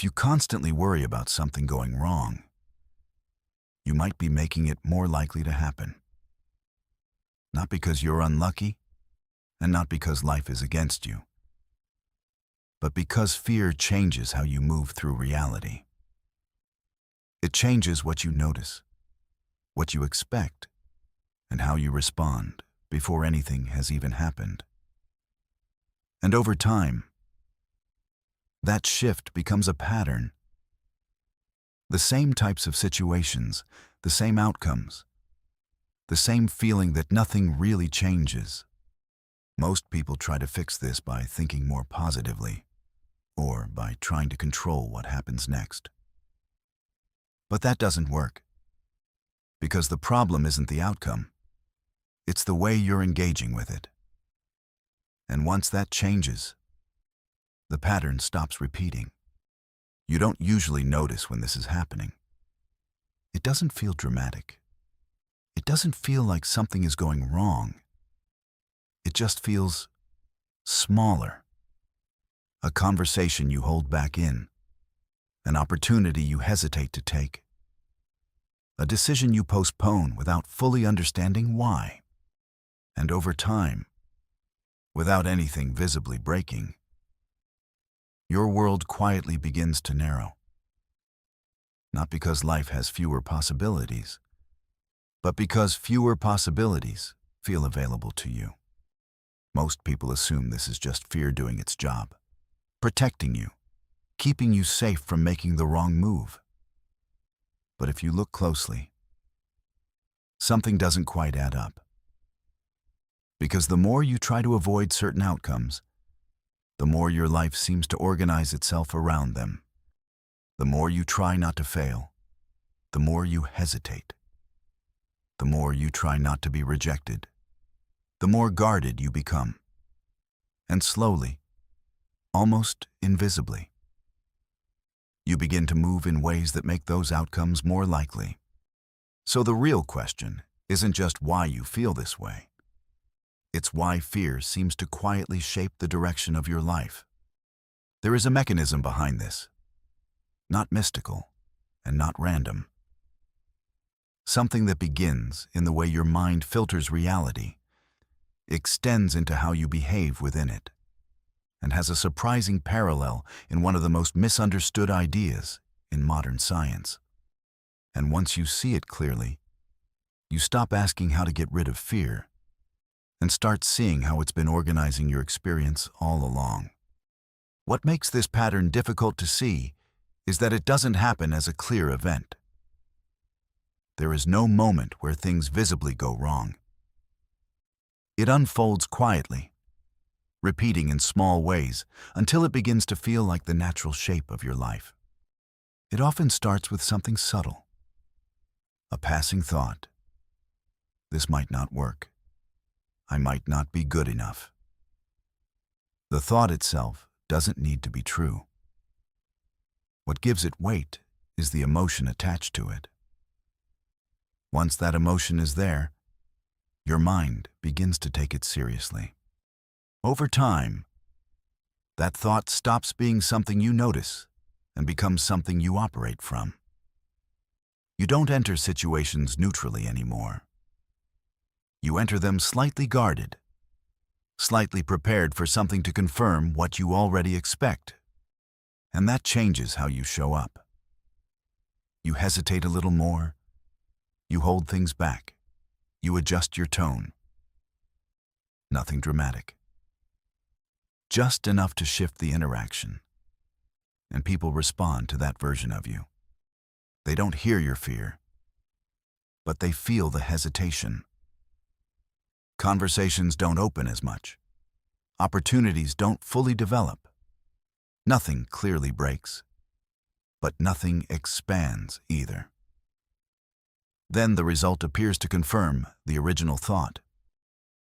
If you constantly worry about something going wrong, you might be making it more likely to happen. Not because you're unlucky, and not because life is against you, but because fear changes how you move through reality. It changes what you notice, what you expect, and how you respond before anything has even happened. And over time, that shift becomes a pattern. The same types of situations, the same outcomes, the same feeling that nothing really changes. Most people try to fix this by thinking more positively, or by trying to control what happens next. But that doesn't work, because the problem isn't the outcome. It's the way you're engaging with it. And once that changes, the pattern stops repeating. You don't usually notice when this is happening. It doesn't feel dramatic. It doesn't feel like something is going wrong. It just feels smaller. A conversation you hold back in, an opportunity you hesitate to take, a decision you postpone without fully understanding why. And over time, without anything visibly breaking, your world quietly begins to narrow. Not because life has fewer possibilities, but because fewer possibilities feel available to you. Most people assume this is just fear doing its job, protecting you, keeping you safe from making the wrong move. But if you look closely, something doesn't quite add up. Because the more you try to avoid certain outcomes, the more your life seems to organize itself around them. The more you try not to fail, the more you hesitate. The more you try not to be rejected, the more guarded you become. And slowly, almost invisibly, you begin to move in ways that make those outcomes more likely. So the real question isn't just why you feel this way. It's why fear seems to quietly shape the direction of your life. There is a mechanism behind this, not mystical and not random. Something that begins in the way your mind filters reality, extends into how you behave within it, and has a surprising parallel in one of the most misunderstood ideas in modern science. And once you see it clearly, you stop asking how to get rid of fear and start seeing how it's been organizing your experience all along. What makes this pattern difficult to see is that it doesn't happen as a clear event. There is no moment where things visibly go wrong. It unfolds quietly, repeating in small ways until it begins to feel like the natural shape of your life. It often starts with something subtle, a passing thought. This might not work. I might not be good enough. The thought itself doesn't need to be true. What gives it weight is the emotion attached to it. Once that emotion is there, your mind begins to take it seriously. Over time, that thought stops being something you notice and becomes something you operate from. You don't enter situations neutrally anymore. You enter them slightly guarded, slightly prepared for something to confirm what you already expect. And that changes how you show up. You hesitate a little more. You hold things back. You adjust your tone. Nothing dramatic. Just enough to shift the interaction. And people respond to that version of you. They don't hear your fear, but they feel the hesitation. Conversations don't open as much. Opportunities don't fully develop. Nothing clearly breaks, but nothing expands either. Then the result appears to confirm the original thought.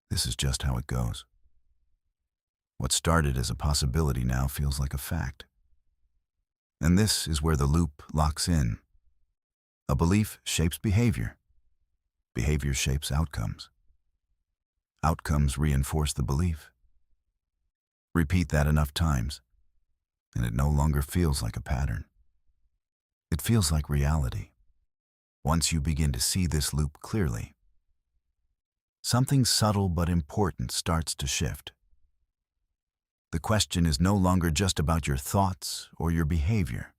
This is just how it goes. What started as a possibility now feels like a fact. And this is where the loop locks in. A belief shapes behavior. Behavior shapes outcomes. Outcomes reinforce the belief. Repeat that enough times, and it no longer feels like a pattern. It feels like reality. Once you begin to see this loop clearly, something subtle but important starts to shift. The question is no longer just about your thoughts or your behavior.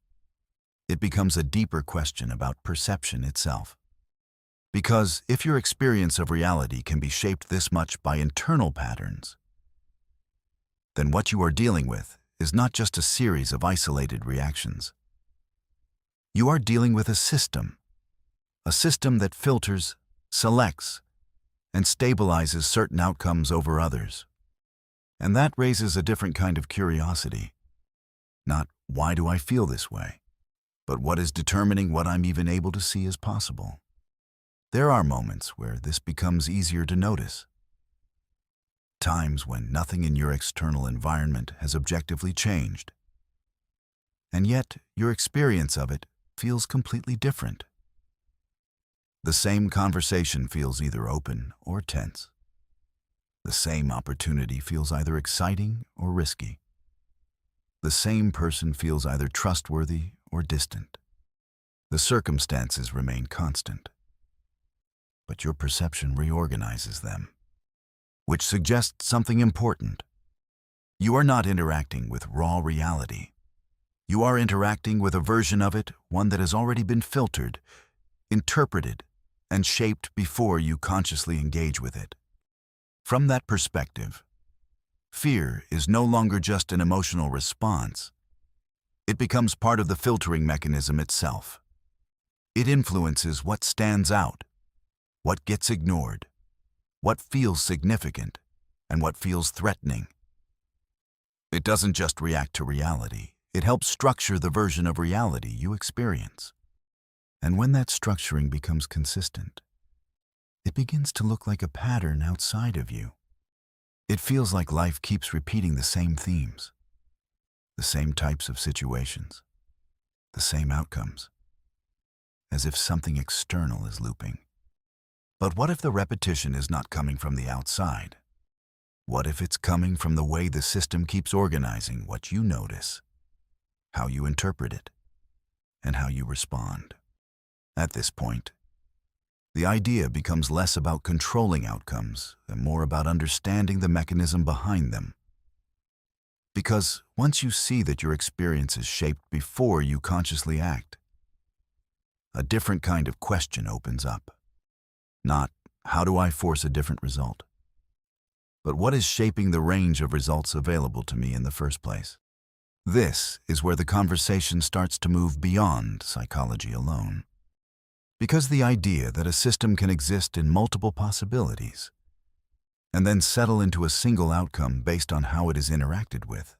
It becomes a deeper question about perception itself. Because if your experience of reality can be shaped this much by internal patterns, then what you are dealing with is not just a series of isolated reactions. You are dealing with a system that filters, selects, and stabilizes certain outcomes over others. And that raises a different kind of curiosity. Not, why do I feel this way? But what is determining what I'm even able to see as possible? There are moments where this becomes easier to notice. Times when nothing in your external environment has objectively changed. And yet, your experience of it feels completely different. The same conversation feels either open or tense. The same opportunity feels either exciting or risky. The same person feels either trustworthy or distant. The circumstances remain constant, but your perception reorganizes them, which suggests something important. You are not interacting with raw reality. You are interacting with a version of it, one that has already been filtered, interpreted, and shaped before you consciously engage with it. From that perspective, fear is no longer just an emotional response. It becomes part of the filtering mechanism itself. It influences what stands out, what gets ignored, what feels significant, and what feels threatening. It doesn't just react to reality, it helps structure the version of reality you experience. And when that structuring becomes consistent, it begins to look like a pattern outside of you. It feels like life keeps repeating the same themes, the same types of situations, the same outcomes, as if something external is looping. But what if the repetition is not coming from the outside? What if it's coming from the way the system keeps organizing what you notice, how you interpret it, and how you respond? At this point, the idea becomes less about controlling outcomes and more about understanding the mechanism behind them. Because once you see that your experience is shaped before you consciously act, a different kind of question opens up. Not, how do I force a different result? But what is shaping the range of results available to me in the first place? This is where the conversation starts to move beyond psychology alone. Because the idea that a system can exist in multiple possibilities and then settle into a single outcome based on how it is interacted with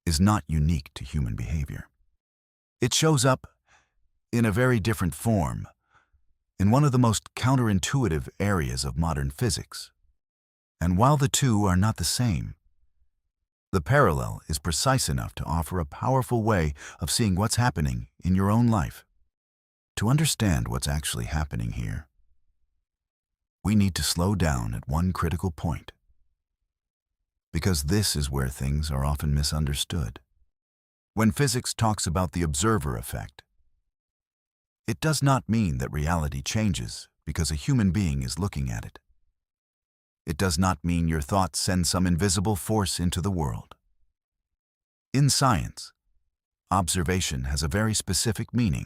is not unique to human behavior. It shows up in a very different form in one of the most counterintuitive areas of modern physics. And while the two are not the same, the parallel is precise enough to offer a powerful way of seeing what's happening in your own life. To understand what's actually happening here, we need to slow down at one critical point, because this is where things are often misunderstood. When physics talks about the observer effect, it does not mean that reality changes because a human being is looking at it. It does not mean your thoughts send some invisible force into the world. In science, observation has a very specific meaning.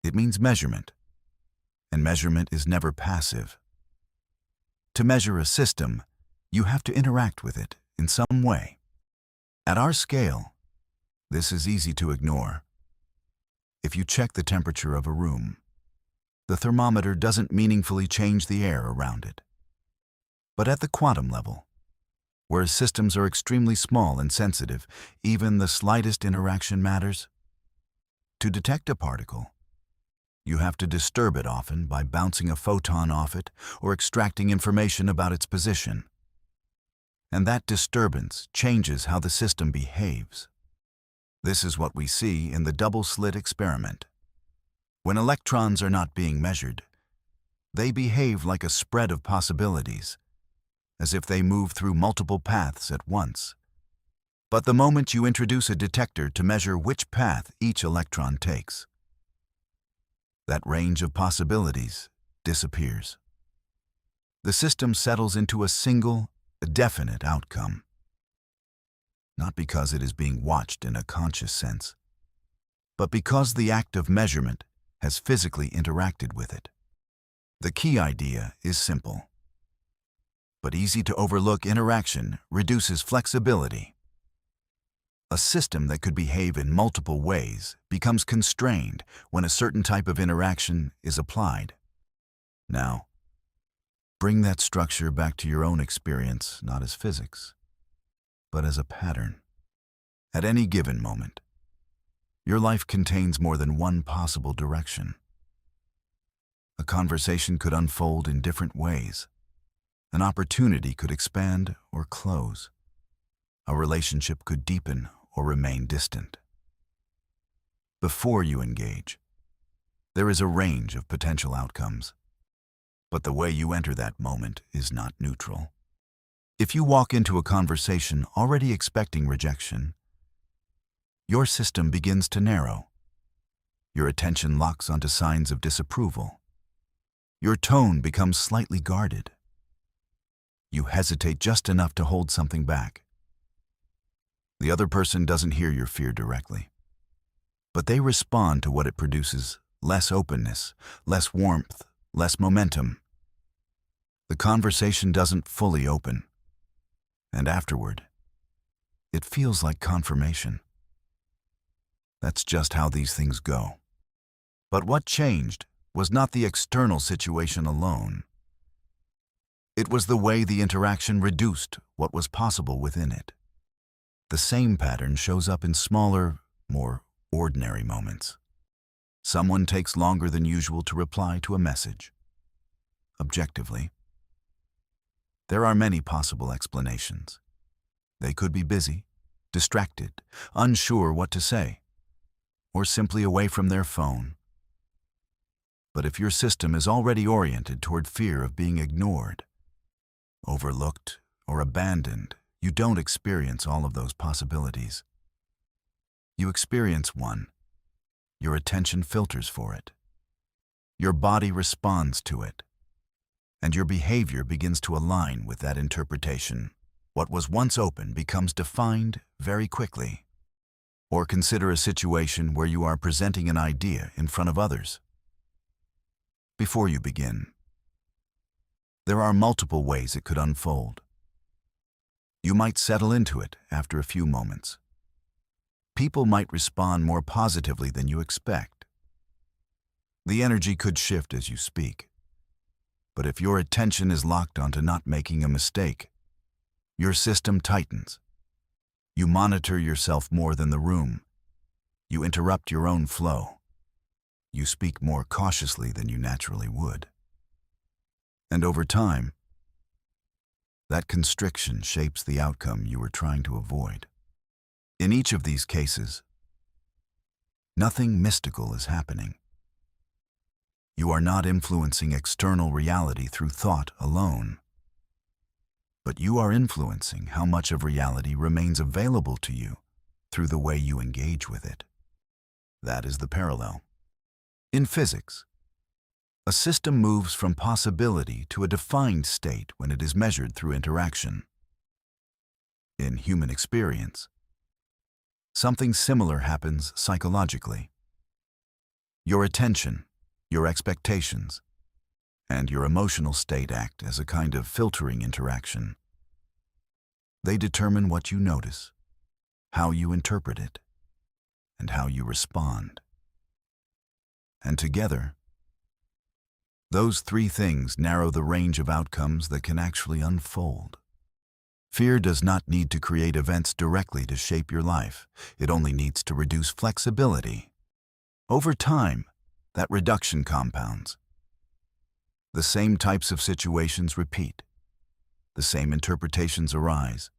It means measurement, and measurement is never passive. To measure a system, you have to interact with it in some way. At our scale, this is easy to ignore. If you check the temperature of a room, the thermometer doesn't meaningfully change the air around it. But at the quantum level, where systems are extremely small and sensitive, even the slightest interaction matters. To detect a particle, you have to disturb it often by bouncing a photon off it or extracting information about its position. And that disturbance changes how the system behaves. This is what we see in the double-slit experiment. When electrons are not being measured, they behave like a spread of possibilities, as if they move through multiple paths at once. But the moment you introduce a detector to measure which path each electron takes, that range of possibilities disappears. The system settles into a single, definite outcome. Not because it is being watched in a conscious sense, but because the act of measurement has physically interacted with it. The key idea is simple, but easy to overlook. Interaction reduces flexibility. A system that could behave in multiple ways becomes constrained when a certain type of interaction is applied. Now, bring that structure back to your own experience, not as physics, but as a pattern. At any given moment, your life contains more than one possible direction. A conversation could unfold in different ways. An opportunity could expand or close. A relationship could deepen or remain distant. Before you engage, there is a range of potential outcomes. But the way you enter that moment is not neutral. If you walk into a conversation already expecting rejection, your system begins to narrow. Your attention locks onto signs of disapproval. Your tone becomes slightly guarded. You hesitate just enough to hold something back. The other person doesn't hear your fear directly, but they respond to what it produces: less openness, less warmth, less momentum. The conversation doesn't fully open, and afterward, it feels like confirmation. That's just how these things go. But what changed was not the external situation alone. It was the way the interaction reduced what was possible within it. The same pattern shows up in smaller, more ordinary moments. Someone takes longer than usual to reply to a message. Objectively, there are many possible explanations. They could be busy, distracted, unsure what to say, or simply away from their phone. But if your system is already oriented toward fear of being ignored, overlooked, or abandoned, you don't experience all of those possibilities. You experience one. Your attention filters for it. Your body responds to it. And your behavior begins to align with that interpretation. What was once open becomes defined very quickly. Or consider a situation where you are presenting an idea in front of others. Before you begin, there are multiple ways it could unfold. You might settle into it after a few moments. People might respond more positively than you expect. The energy could shift as you speak. But if your attention is locked onto not making a mistake, your system tightens. You monitor yourself more than the room. You interrupt your own flow. You speak more cautiously than you naturally would. And over time, that constriction shapes the outcome you were trying to avoid. In each of these cases, nothing mystical is happening. You are not influencing external reality through thought alone, but you are influencing how much of reality remains available to you through the way you engage with it. That is the parallel. In physics, a system moves from possibility to a defined state when it is measured through interaction. In human experience, something similar happens psychologically. Your attention, your expectations, and your emotional state act as a kind of filtering interaction. They determine what you notice, how you interpret it, and how you respond. And together, those three things narrow the range of outcomes that can actually unfold. Fear does not need to create events directly to shape your life. It only needs to reduce flexibility. Over time, that reduction compounds. The same types of situations repeat. The same interpretations arise.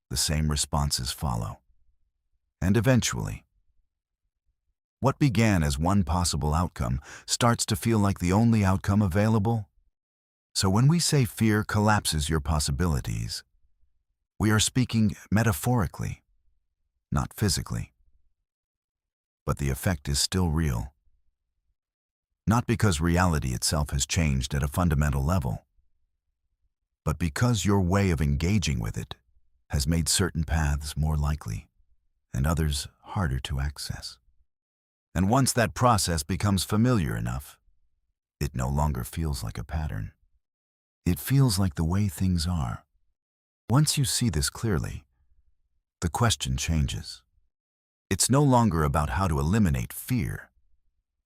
The same responses follow. And eventually, what began as one possible outcome starts to feel like the only outcome available. So when we say fear collapses your possibilities, we are speaking metaphorically. not physically. But the effect is still real. Not because reality itself has changed at a fundamental level, but because your way of engaging with it has made certain paths more likely and others harder to access. And once that process becomes familiar enough, it no longer feels like a pattern. It feels like the way things are. Once you see this clearly, the question changes. It's no longer about how to eliminate fear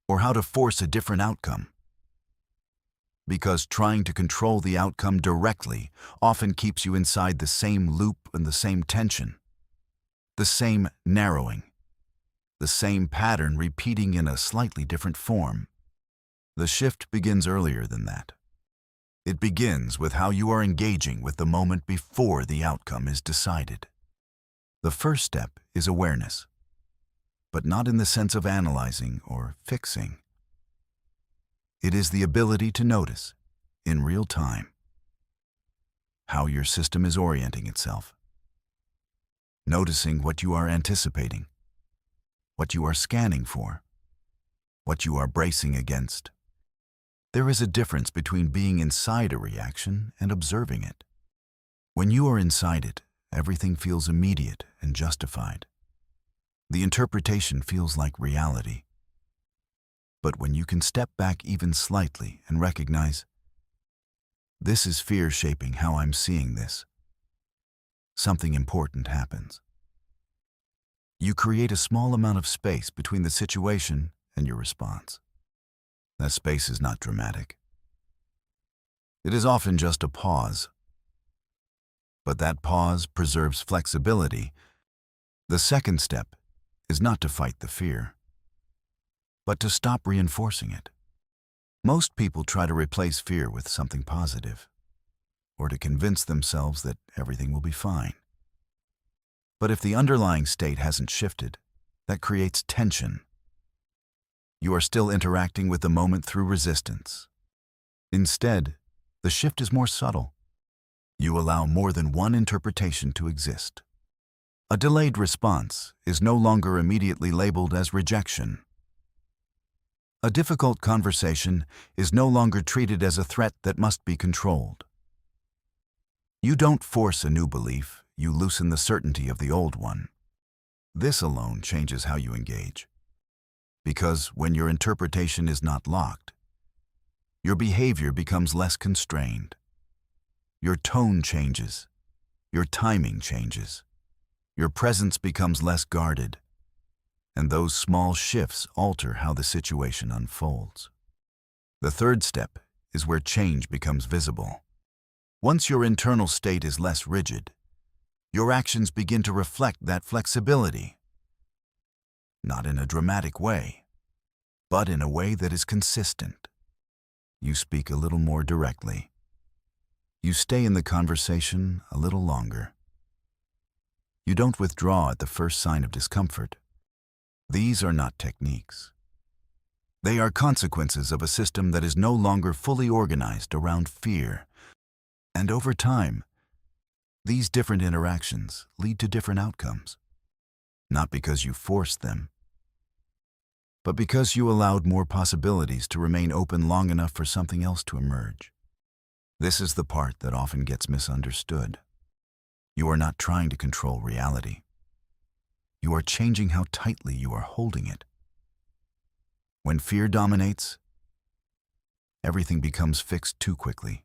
or how to force a different outcome. Because trying to control the outcome directly often keeps you inside the same loop and the same tension, the same narrowing, the same pattern repeating in a slightly different form. The shift begins earlier than that. It begins with how you are engaging with the moment before the outcome is decided. The first step is awareness, but not in the sense of analyzing or fixing. It is the ability to notice, in real time, how your system is orienting itself. Noticing what you are anticipating, what you are scanning for, what you are bracing against. There is a difference between being inside a reaction and observing it. When you are inside it, everything feels immediate and justified. The interpretation feels like reality. But when you can step back even slightly and recognize, this is fear shaping how I'm seeing this, something important happens. You create a small amount of space between the situation and your response. That space is not dramatic. It is often just a pause. But that pause preserves flexibility. The second step is not to fight the fear, but to stop reinforcing it. Most people try to replace fear with something positive, or to convince themselves that everything will be fine. But if the underlying state hasn't shifted, that creates tension. You are still interacting with the moment through resistance. Instead, the shift is more subtle. You allow more than one interpretation to exist. A delayed response is no longer immediately labeled as rejection. A difficult conversation is no longer treated as a threat that must be controlled. You don't force a new belief, you loosen the certainty of the old one. This alone changes how you engage. Because when your interpretation is not locked, your behavior becomes less constrained. Your tone changes. Your timing changes. Your presence becomes less guarded. And those small shifts alter how the situation unfolds. The third step is where change becomes visible. Once your internal state is less rigid, your actions begin to reflect that flexibility. Not in a dramatic way, but in a way that is consistent. You speak a little more directly. You stay in the conversation a little longer. You don't withdraw at the first sign of discomfort. These are not techniques. They are consequences of a system that is no longer fully organized around fear. And over time, these different interactions lead to different outcomes. Not because you forced them, but because you allowed more possibilities to remain open long enough for something else to emerge. This is the part that often gets misunderstood. You are not trying to control reality. You are changing how tightly you are holding it. When fear dominates, everything becomes fixed too quickly.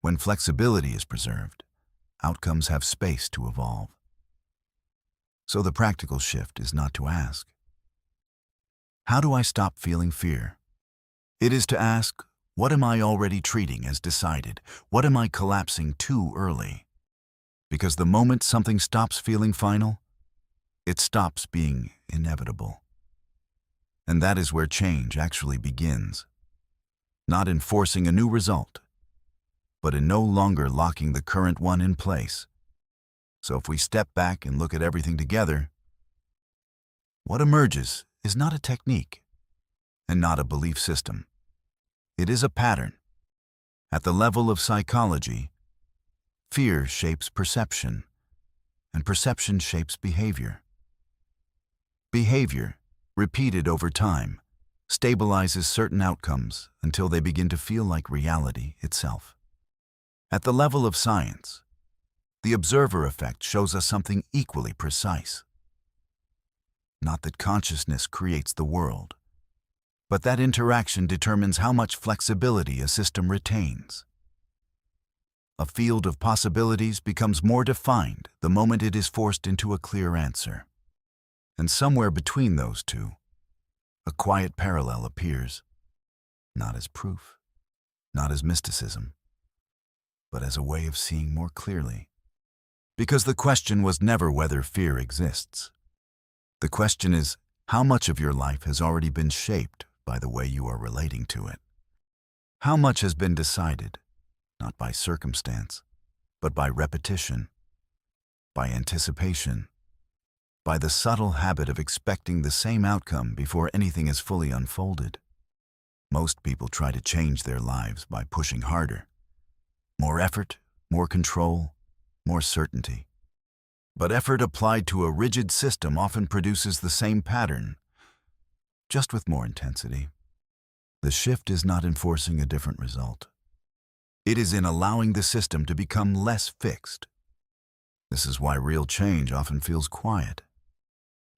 When flexibility is preserved, outcomes have space to evolve. So the practical shift is not to ask, how do I stop feeling fear? It is to ask, what am I already treating as decided? What am I collapsing too early? Because the moment something stops feeling final, it stops being inevitable. And that is where change actually begins. Not in forcing a new result, but in no longer locking the current one in place. So if we step back and look at everything together, what emerges is not a technique and not a belief system. It is a pattern. At the level of psychology, fear shapes perception, and perception shapes behavior. Behavior, repeated over time, stabilizes certain outcomes until they begin to feel like reality itself. At the level of science, the observer effect shows us something equally precise. Not that consciousness creates the world, but that interaction determines how much flexibility a system retains. A field of possibilities becomes more defined the moment it is forced into a clear answer. And somewhere between those two, a quiet parallel appears, not as proof, not as mysticism, but as a way of seeing more clearly. Because the question was never whether fear exists. The question is, how much of your life has already been shaped by the way you are relating to it? How much has been decided, not by circumstance, but by repetition, by anticipation, by the subtle habit of expecting the same outcome before anything is fully unfolded? Most people try to change their lives by pushing harder. More effort, more control, more certainty. But effort applied to a rigid system often produces the same pattern, just with more intensity. The shift is not in forcing a different result. It is in allowing the system to become less fixed. This is why real change often feels quiet.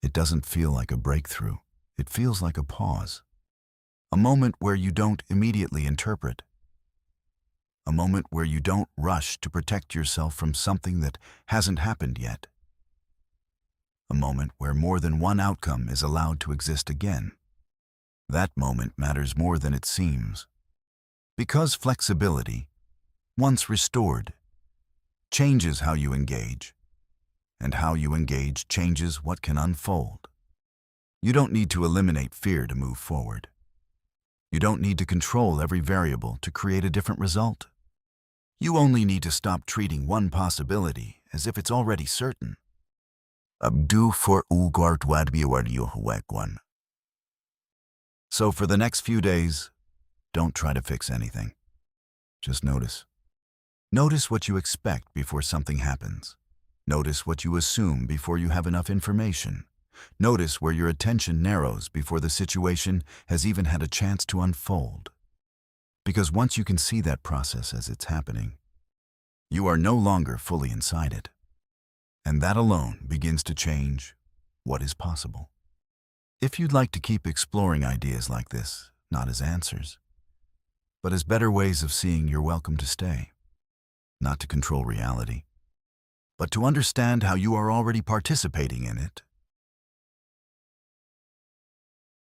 It doesn't feel like a breakthrough. It feels like a pause. A moment where you don't immediately interpret. A moment where you don't rush to protect yourself from something that hasn't happened yet. A moment where more than one outcome is allowed to exist again. That moment matters more than it seems. Because flexibility, once restored, changes how you engage, and how you engage changes what can unfold. You don't need to eliminate fear to move forward. You don't need to control every variable to create a different result. You only need to stop treating one possibility as if it's already certain. Abdu for ugart wadbiwardiyohwekwan. So for the next few days, don't try to fix anything. Just notice. Notice what you expect before something happens. Notice what you assume before you have enough information. Notice where your attention narrows before the situation has even had a chance to unfold. Because once you can see that process as it's happening, you are no longer fully inside it. And that alone begins to change what is possible. If you'd like to keep exploring ideas like this, not as answers, but as better ways of seeing, you're welcome to stay. Not to control reality, but to understand how you are already participating in it